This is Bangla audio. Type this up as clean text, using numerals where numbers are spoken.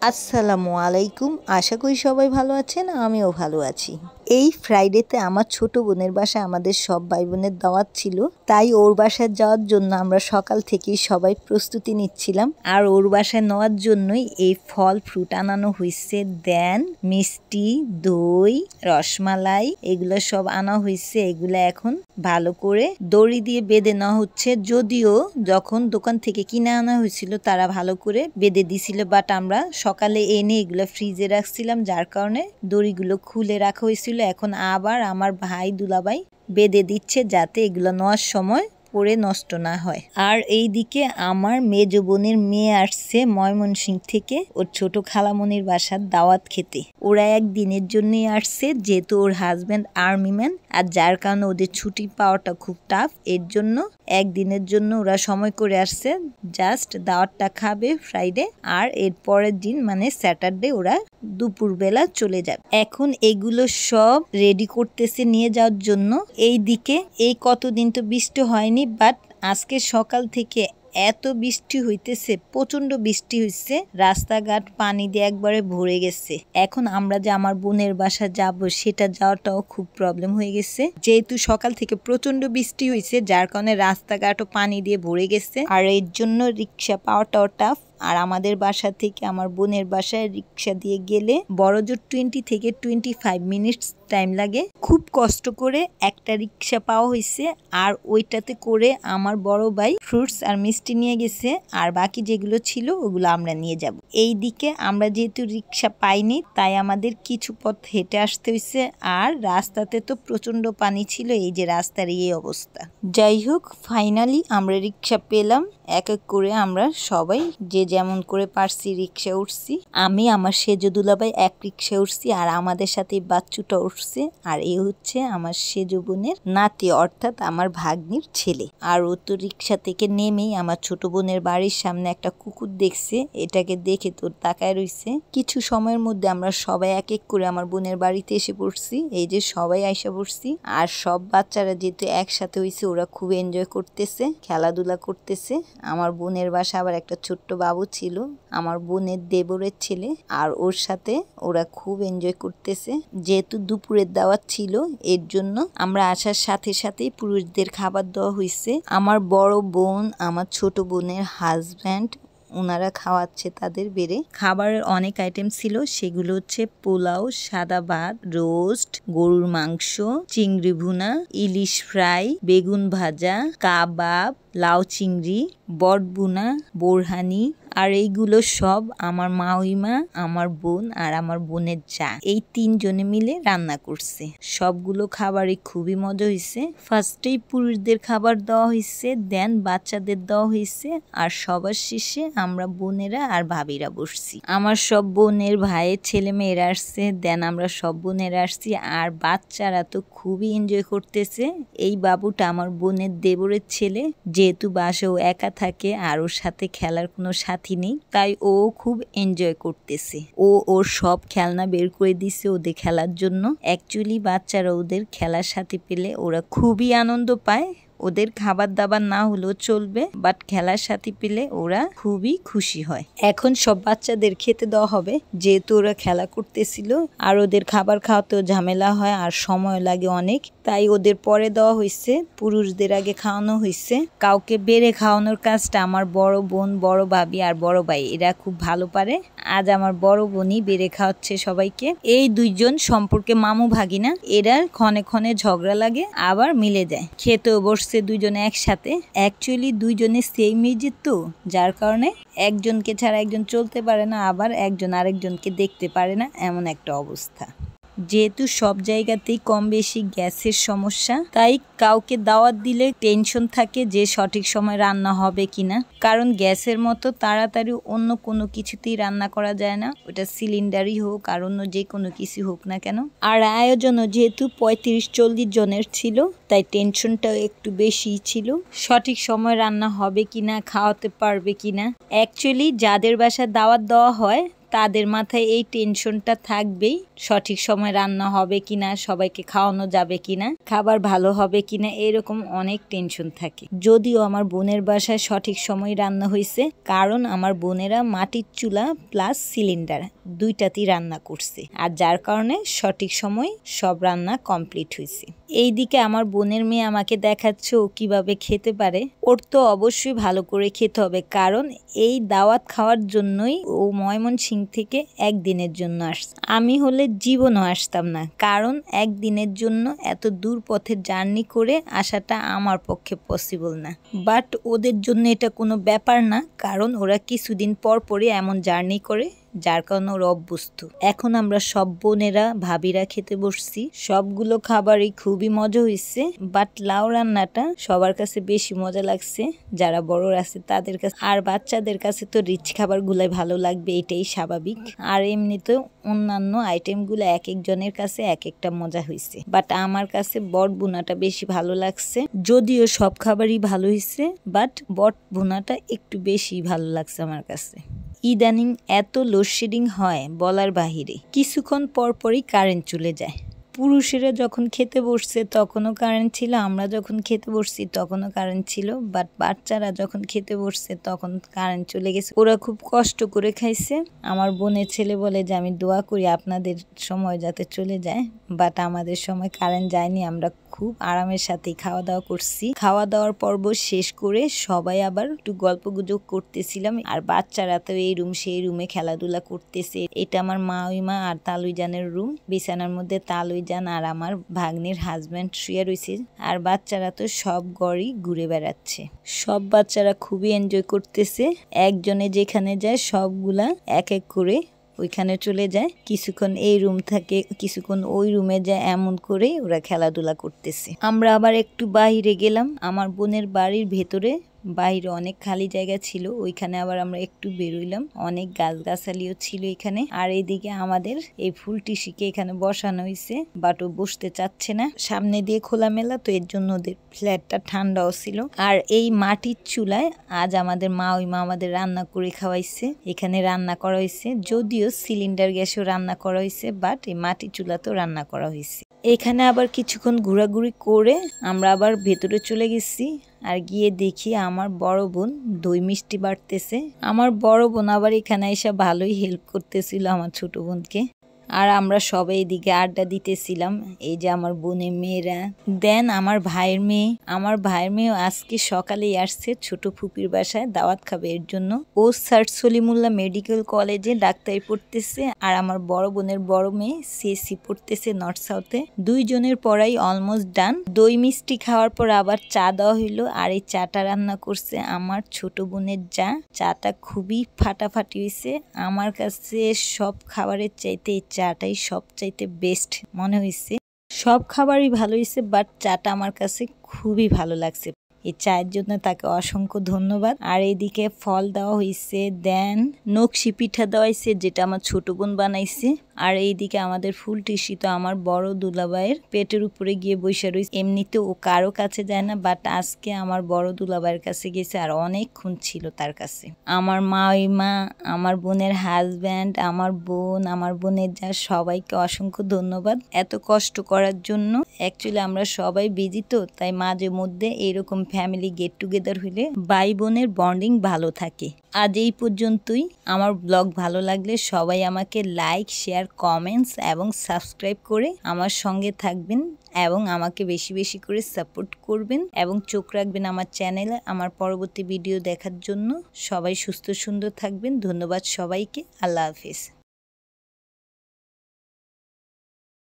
আসসালামু আলাইকুম। আশা করি সবাই ভালো আছেন, আমিও ভালো আছি। এই ফ্রাইডেতে আমার ছোট বোনের বাসায় আমাদের সব ভাই বোনের দাওয়াত ছিল, তাই ওর বাসায় যাওয়ার জন্য আমরা সকাল থেকেই সবাই প্রস্তুতি নিচ্ছিলাম। আর ওর বাসায় নেওয়ার জন্যই এই ফল ফ্রুট আনানো হয়েছে, দেন মিষ্টি, দই, রসমালাই এগুলো সব আনা হয়েছে। এগুলো এখন ভালো করে দড়ি দিয়ে বেঁধে নেওয়া হচ্ছে। যদিও যখন দোকান থেকে কিনে আনা হয়েছিল তারা ভালো করে বেঁধে দিছিল, বাট আমরা সকালে এনে এগুলো ফ্রিজে রাখছিলাম, যার কারণে দড়িগুলো খুলে রাখা হয়েছিল। এখন আবার আমার ভাই দুলাভাই বেঁধে দিচ্ছে যাতে এগুলো নেওয়ার সময় পরে নষ্ট না হয়। আর এইদিকে আমার মেজ বোনের মেয়ে আসছে ময়মনসিংহ থেকে ওর ছোট খালামনির বাসার দাওয়াত খেতে। ওরা একদিনের জন্যই আসছে, যেহেতু ওর হাজব্যান্ড আর্মি ম্যান, আর যার কারণে ওদের ছুটি পাওয়াটা খুব টাফ। এর জন্য একদিনের জন্য ওরা সময় করে আসছে, জাস্ট দাওয়াতটা খাবে ফ্রাইডে, আর এর পরের দিন মানে স্যাটারডে ওরা দুপুরবেলা চলে যাবে। এখন এগুলো সব রেডি করতেছে নিয়ে যাওয়ার জন্য। এই দিকে এই কতদিন তো বৃষ্টি হয়নি, বাট আজকে সকাল থেকে এত বৃষ্টি হইতেছে, প্রচন্ড বৃষ্টি হইছে, রাস্তাঘাট পানি দিয়ে একবারে ভরে গেছে। এখন আমরা যে আমার বোনের বাসা যাব সেটা যাওয়াটাও খুব প্রবলেম হয়ে গেছে, যেহেতু সকাল থেকে প্রচন্ড বৃষ্টি হয়েছে, যার কারণে রাস্তাঘাটও পানি দিয়ে ভরে গেছে। আর এর জন্য রিক্সা পাওয়াটাও টাফ। আর আমাদের বাসা থেকে আমার বোনের বাসায় রিক্সা দিয়ে গেলে বড়জোর 20 থেকে 25 মিনিটস টাইম লাগে। খুব কষ্ট করে একটা রিক্সা পাওয়া হয়েছে, আর ওইটাতে করে আমার বড় ভাই ফ্রুটস আর মিষ্টি নিয়ে গেছে, আর বাকি যেগুলো ছিল ওগুলো আমরা নিয়ে যাব। এই দিকে আমরা যেহেতু রিক্সা পাইনি, তাই আমাদের কিছু পথ হেঁটে আসতে হয়েছে। আর রাস্তাতে তো প্রচন্ড পানি ছিল, এই যে রাস্তার এই অবস্থা। যাই হোক, ফাইনালি আমরা রিক্সা পেলাম। এক এক করে আমরা সবাই যে যেমন করে পারছি রিক্সা উঠছি। আমি আমার সেজ দুলাভাই এক রিক্সা উঠছি, আর আমাদের সাথে বাচ্চুটা উঠছে। আর এ হচ্ছে আমার সেজ বোনের নাতি, অর্থাৎ আমার ভাগ্নির ছেলে। আর ও তো রিক্সা থেকে নেমেই আমার ছোট বোনের বাড়ির সামনে একটা কুকুর দেখছে, এটাকে দেখে তোর তাকায় রইছে। কিছু সময়ের মধ্যে আমরা সবাই এক এক করে আমার বোনের বাড়িতে এসে পড়ছি। এই যে সবাই আইসা পড়ছি, আর সব বাচ্চারা যেহেতু একসাথে হয়েছে ওরা খুব এনজয় করতেছে, খেলাধুলা করতেছে। আমার বোনের বাসা আবার একটা ছোট্ট বাবু ছিল, আমার বোনের দেবরের ছেলে, আর ওর সাথে ওরা খুব এনজয় করতেছে। যেহেতু দুপুরের দাওয়াত ছিল, এর জন্য আমরা আসার সাথে সাথেই পুরুষদের খাবার দেওয়া হয়েছে। আমার বড় বোন, আমার ছোট বোনের হাজব্যান্ড, ওনারা খাওয়াচ্ছে তাদের বেড়ে। খাবারের অনেক আইটেম ছিল, সেগুলো হচ্ছে পোলাও, সাদা ভাত, রোস্ট, গরুর মাংস, চিংড়ি ভুনা, ইলিশ ফ্রাই, বেগুন ভাজা, কাবাব, লাউ চিংড়ি, বটবুনা, বোরহানি। আর এইগুলো সব আমার মাউইমা, আমার বোন আর আমার বোনের যা, এই 3 জনে মিলে রান্না করছে। সবগুলো খাবারই খুবই মজা হয়েছে। ফার্স্টেই পুরুষদের খাবার দেওয়া হয়েছে, দেন বাচ্চাদের দেওয়া হয়েছে, আর সবার শেষে আমরা বোনেরা আর ভাবিরা বসছি। আমার সব বোনের ভাইয়ের ছেলে মেয়েরা আসছে, দেন আমরা সব বোনেরা আসছি। আর বাচ্চারা তো খুবই এনজয় করতেছে। এই বাবুটা আমার বোনের দেবরের ছেলে, যেহেতু বাসাও একা থাকে আর ওর সাথে খেলার কোনো সাথী নেই, তাই ও খুব এনজয় করতেছে। ওর সব খেলনা বের করে দিছে ওদের খেলার জন্য। অ্যাকচুয়ালি বাচ্চারা ওদের খেলার সাথে পেলে ওরা খুবই আনন্দ পায়। ওদের খাবার দাবার না হলেও চলবে, বাট খেলার সাথে পেলে ওরা খুবই খুশি হয়। এখন সব বাচ্চাদের খেতে দেওয়া হবে, যেহেতু ওরা খেলা করতেছিল, আর ওদের খাবার খাওয়াতেও ঝামেলা হয় আর সময় লাগে অনেক, তাই ওদের পরে দেওয়া হয়েছে। পুরুষদের আগে খাওয়ানো হয়েছে। কাউকে বেড়ে খাওয়ানোর কাজটা আমার বড় বোন, বড় ভাবি আর বড় ভাই এরা খুব ভালো পারে। আজ আমার বড় বোনই বেড়ে খাওয়াচ্ছে সবাইকে। এই 2 জন সম্পর্কে মামু ভাগিনা, এরা ক্ষণে ক্ষণে ঝগড়া লাগে আবার মিলে যায়। খেতেও বসছে 2 জনে একসাথে। অ্যাকচুয়ালি 2 জনে সেম এজের তো, যার কারণে একজনকে ছাড়া একজন চলতে পারে না, আবার একজন আরেকজনকে দেখতে পারে না, এমন একটা অবস্থা। যেহেতু সব জায়গাতেই কম বেশি গ্যাসের সমস্যা, তাই কাউকে দাওয়াত দিলে টেনশন থাকে যে সঠিক সময় রান্না হবে কিনা, কারণ গ্যাসের মতো তাড়াতাড়ি অন্য কোনো কিছুতেই রান্না করা যায় না, ওটা সিলিন্ডারই হোক আর অন্য যে কোনো কিছু হোক না কেন। আর আয়োজনও যেহেতু 35-40 জনের ছিল, তাই টেনশনটাও একটু বেশি ছিল, সঠিক সময় রান্না হবে কিনা, খাওয়াতে পারবে কিনা। অ্যাকচুয়ালি যাদের বাসায় দাওয়াত দেওয়া হয় তাদের মাথায় এই টেনশনটা থাকবেই, সঠিক সময় রান্না হবে কিনা, সবাইকে খাওয়ানো যাবে কিনা, খাবার ভালো হবে কিনা, এরকম অনেক টেনশন থাকে। যদিও আমার বোনের বাসায় সঠিক সময় রান্না হয়েছে, কারণ আমার বোনেরা মাটির চুলা প্লাস সিলিন্ডার দুইটাতেই রান্না করছে, আর যার কারণে সঠিক সময় সব রান্না কমপ্লিট হয়েছে। এইদিকে আমার বোনের মেয়ে আমাকে দেখাচ্ছে ও কিভাবে খেতে পারে। ওর তো অবশ্যই ভালো করে খেতে হবে, কারণ এই দাওয়াত খাওয়ার জন্যই ও ময়মনসিংহ থেকে একদিনের জন্য আসছে। আমি হলে জীবনও আসতাম না, কারণ একদিনের জন্য এত দূর পথের জার্নি করে আসাটা আমার পক্ষে পসিবল না। বাট ওদের জন্য এটা কোনো ব্যাপার না, কারণ ওরা কিছুদিন পর পরই এমন জার্নি করে, যার কারণে ওরা অভ্যস্ত। এখন আমরা সব বোনেরা ভাবিরা খেতে বসছি। সবগুলো খাবারই খুবই মজা হয়েছে, বাট লাউ রান্নাটা সবার কাছে বেশি মজা লাগছে, যারা বড় আছে তাদের কাছে। আর বাচ্চাদের কাছে তো রিচ খাবারগুলাই ভালো লাগবে, এটাই স্বাভাবিক। আর এমনিতেও অন্যান্য আইটেমগুলো এক একজনের কাছে এক একটা মজা হয়েছে, বাট আমার কাছে বট ভুনাটা বেশি ভালো লাগছে। যদিও সব খাবারই ভালো হয়েছে, বাট বট ভুনাটা একটু বেশি ভালো লাগছে আমার কাছে। ইদানিং এত লোডশেডিং হয় বলার বাহিরে, কিছুক্ষণ পর পরই কারেন্ট চলে যায়। পুরুষেরা যখন খেতে বসছে তখনও কারেন্ট ছিল, আমরা যখন খেতে বসছি তখনও কারেন্ট ছিল, বাট বাচ্চারা যখন খেতে বসছে তখন কারেন্ট চলে গেছে। ওরা খুব কষ্ট করে খাইছে। আমার বোনের ছেলে বলে যে আমি দোয়া করি আপনাদের সময় যাতে চলে যায়, বাট আমাদের সময় কারেন্ট যায়নি, আমরা খুব আরামের সাথেই খাওয়া দাওয়া করছি। খাওয়া দাওয়ার পর্ব শেষ করে সবাই আবার একটু গল্প গুজব করতেছিলাম, আর বাচ্চারা তো এই রুম সেই রুমে খেলাধুলা করতেছে। এটা আমার মা আর তালুইজানের রুম, বিছানার মধ্যে তালুইজান আর আমার ভাগ্নির হাজব্যান্ড শুয়ে রয়েছে, আর বাচ্চারা তো সব ঘরই ঘুরে বেড়াচ্ছে। সব বাচ্চারা খুবই এনজয় করতেছে। একজনে যেখানে যায় সবগুলা এক এক করে ওইখানে চলে যায়, কিছুক্ষণ এই রুম থাকে, কিছুক্ষণ ওই রুমে যায়, এমন করে ওরা খেলাধুলা করতেছে। আমরা আবার একটু বাইরে গেলাম, আমার বোনের বাড়ির ভেতরে বাইরে অনেক খালি জায়গা ছিল, ওইখানে আবার আমরা একটু বেরোইলাম, অনেক গাছগাছালিও ছিল এখানে। আর এইদিকে আমাদের এই ফুল টিসিকে এখানে বসানো হয়েছে, বাট ও বসতে চাচ্ছে না, সামনে দিয়ে খোলামেলা তো এর জন্য ওদের ফ্ল্যাটটা ঠান্ডাও ছিল। আর এই মাটির চুলায় আজ আমাদের মা আমাদের রান্না করে খাওয়াইছে। এখানে রান্না করা হয়েছে, যদিও সিলিন্ডার গ্যাসেও রান্না করা হয়েছে, বাট এই মাটির চুলাতেও রান্না করা হয়েছে। এখানে আবার কিছুক্ষণ ঘোরাঘুরি করে আমরা আবার ভেতরে চলে গেছি, আর গিয়ে দেখি আমার বড় বোন দই মিষ্টি বাড়তেছে। আমার বড় বোন আবার এখানে এসে ভালোই হেল্প করতেছিল আমার ছোট বোনকে, আর আমরা সবাই এদিকে আড্ডা দিতেছিলাম। এই যে আমার বোনের মেয়েরা, দেন আমার ভাইয়ের মেয়ে আজকে সকালেই আসছে ছোট ফুপির বাসায় দাওয়াত খাবে, এর জন্য ও স্যার সলিমুল্লাহ মেডিকেল কলেজে ডাক্তারি পড়তেছে, আর আমার বড় বোনের বড় মেয়ে সিএসসি পড়তেছে নর্থ সাউথে। দুইজনের পড়াই অলমোস্ট ডান। দই মিষ্টি খাওয়ার পর আবার চা দেওয়া হইলো, আর এই চাটা রান্না করছে আমার ছোট বোনের যা। চাটা খুবই ফাটাফাটি হয়েছে, আমার কাছে সব খাবারের চাইতে চাটাই সবচাইতে বেস্ট মনে হয়েছে। সব খাবারই ভালো হয়েছে, বাট চাটা আমার কাছে খুবই ভালো লাগছে। এই চায়ের জন্য তাকে অসংখ্য ধন্যবাদ। আর এইদিকে ফল দেওয়া হয়েছে, দেন নকশি পিঠা দেওয়া হয়েছে, যেটা আমার ছোট বোন বানাইছে। আর এইদিকে আমাদের ফুল টিসি তো আমার বড় দুলাভাইয়ের পেটের উপরে গিয়ে বসে রয়েছে। এমনিতে ও কারো কাছে যায় না, বাট আজকে আমার বড় দুলাভাইয়ের কাছে গেছে, আর অনেকক্ষণ ছিল তার কাছে। আমার মা আমার বোনের হাজব্যান্ড, আমার বোন, আমার বোনের যা, সবাইকে অসংখ্য ধন্যবাদ এত কষ্ট করার জন্য। অ্যাকচুয়ালি আমরা সবাই বিজি তো, তাই মাঝে মধ্যে এরকম ফ্যামিলি গেট টুগেদার হইলে ভাই বোনের বন্ডিং ভালো থাকে। আজ এই পর্যন্তই। আমার ব্লগ ভালো লাগলে সবাই আমাকে লাইক, শেয়ার, কমেন্টস এবং সাবস্ক্রাইব করে আমার সঙ্গে থাকবেন, এবং আমাকে বেশি বেশি করে সাপোর্ট করবেন, এবং চোখ রাখবেন আমার চ্যানেলে আমার পরবর্তী ভিডিও দেখার জন্য। সবাই সুস্থ সুন্দর থাকবেন। ধন্যবাদ সবাইকে। আল্লাহ হাফেজ।